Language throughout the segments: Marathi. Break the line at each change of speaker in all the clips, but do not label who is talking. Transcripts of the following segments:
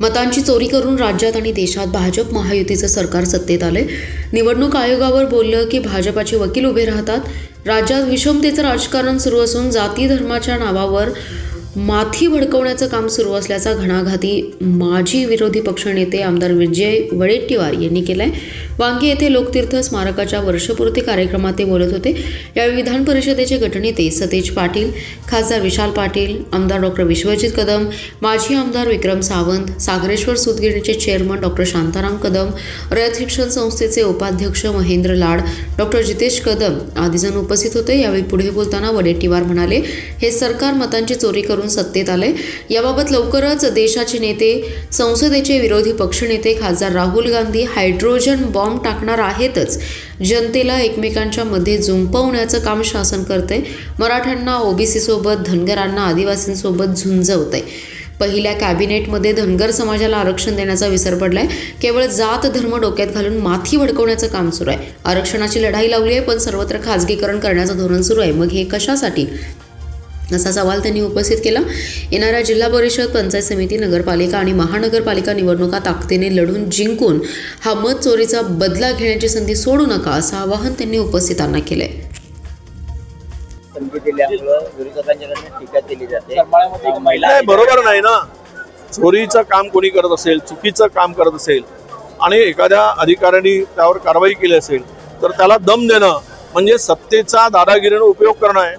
मतांची चोरी करून राज्यात आणि देशात भाजप महायुतीचं सरकार सत्तेत आले। निवडणूक आयोगावर बोललं की भाजपाचे वकील उभे राहतात। राज्यात विषमतेचं राजकारण सुरू असून जाती धर्माच्या नावावर माथी भडकवण्याचं काम सुरू असल्याचा घणाघाती माजी विरोधी पक्षनेते आमदार विजय वडेट्टीवार यांनी केलाय। वांगी येथे लोकतीर्थ स्मारकाच्या वर्षपूर्ती कार्यक्रमात ते बोलत होते। यावेळी विधान परिषदेचे गटनेते सतेज पाटील, खासदार विशाल पाटील, आमदार डॉक्टर विश्वजित कदम, माजी आमदार विक्रम सावंत, सागरेश्वर सूतगिरणीचे चेअरमन डॉक्टर शांताराम कदम, रयत शिक्षण संस्थेचे उपाध्यक्ष महेंद्र लाड, डॉक्टर जितेश कदम आदी जण उपस्थित होते। यावेळी पुढे बोलताना वडेट्टीवार म्हणाले, हे सरकार मतांची चोरी करून सत्तेत आले। याबाबत लवकरच देशाचे नेते, संसदेचे विरोधी पक्षनेते खासदार राहुल गांधी हायड्रोजन बॉम्ब टाकणार आहेतच। जनतेला एकमेकांच्या मध्ये जुंपवण्याचं काम शासन करते। मराठ्यांना ओबीसी सोबत, धनगरांना आदिवासींसोबत झुंजवते। पहिल्या कॅबिनेटमध्ये धनगर समाजाला आरक्षण देण्याचा विसर पडलाय। केवळ जात धर्म डोक्यात घालून माथी भडकवण्याचं काम सुरू आहे। आरक्षणाची लढाई लावली आहे, पण सर्वत्र खासगीकरण करण्याचं धोरण सुरू आहे। मग हे कशासाठी, असा सवाल त्यांनी उपस्थित केला। येणाऱ्या जिल्हा परिषद, पंचायत समिती, नगरपालिका आणि महानगरपालिका निवडणुका ताकदीने लढून जिंकून हा मत चोरीचा बदला घेण्याची संधी सोडू नका, असं आवाहन त्यांनी उपस्थितांना केले।
बरोबर नाही ना, चोरीचं काम कोणी करत असेल, चुकीचं काम करत असेल आणि एखाद्या अधिकाऱ्यांनी त्यावर कारवाई केली असेल तर त्याला दम देणं म्हणजे सत्तेचा दादागिरीने उपयोग करणं आहे।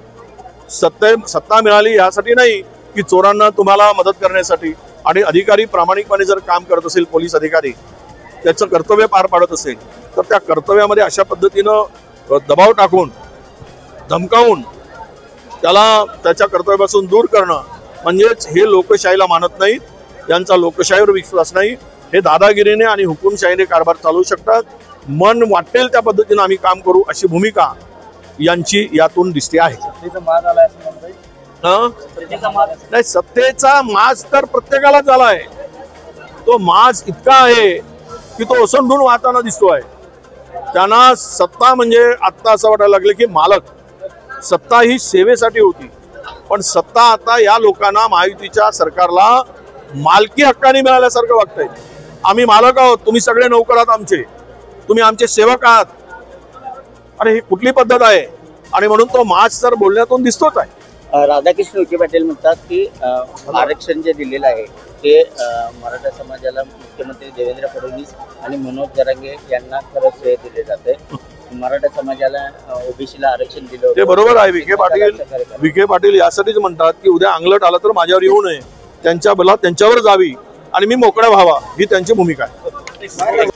सत्ता मिळाली यासाठी नाही की चोरांना तुम्हाला मदत करण्यासाठी। आणि अधिकारी प्रामाणिकपणे जर काम करत असेल, पोलीस अधिकारी त्याचं कर्तव्य पार पाडत असेल तर त्या कर्तव्यामध्ये अशा पद्धतीनं दबाव टाकून, धमकावून त्याला त्याच्या कर्तव्यापासून दूर करणं म्हणजेच हे लोकशाहीला मानत नाहीत, त्यांचा लोकशाहीवर विश्वास नाही। हे दादागिरीने आणि हुकुमशाहीने कारभार चालवू शकतात। मन वाटेल त्या पद्धतीने आम्ही काम करू अशी भूमिका यांची यातून दिसते आहे। नाही, सत्तेचा माज तर प्रत्येकाला झालाय। तो माज इतका आहे की तो ओसंडून वाहताना दिसतोय। त्यांना सत्ता म्हणजे आता असं वाटायला लागलं की मालक, सत्ता ही सेवेसाठी होती, पण सत्ता आता या लोकांना, महायुतीच्या सरकारला मालकी हक्काने मिळाल्यासारखं वाटतंय। आम्ही मालक आहोत, तुम्ही सगळे नोकर आहात आमचे, तुम्ही आमचे सेवक आहात। अरे ही कुठली पद्धत आहे? आणि म्हणून तो माज तर बोलण्यातून दिसतोच आहे।
राधाकृष्ण विखे पाटील म्हणतात की आरक्षण जे दिलेलं आहे ते मराठा समाजाला मुख्यमंत्री देवेंद्र फडणवीस आणि मनोज जरांगे यांना खरंच श्रेय दिले जाते। मराठा समाजाला ओबीसीला आरक्षण दिलं ते
बरोबर आहे। विखे पाटील यासाठीच म्हणतात की उद्या अंगलट आला तर माझ्यावर येऊ नये, त्यांच्या बलात त्यांच्यावर जावी आणि मी मोकळा व्हावा, ही त्यांची भूमिका आहे।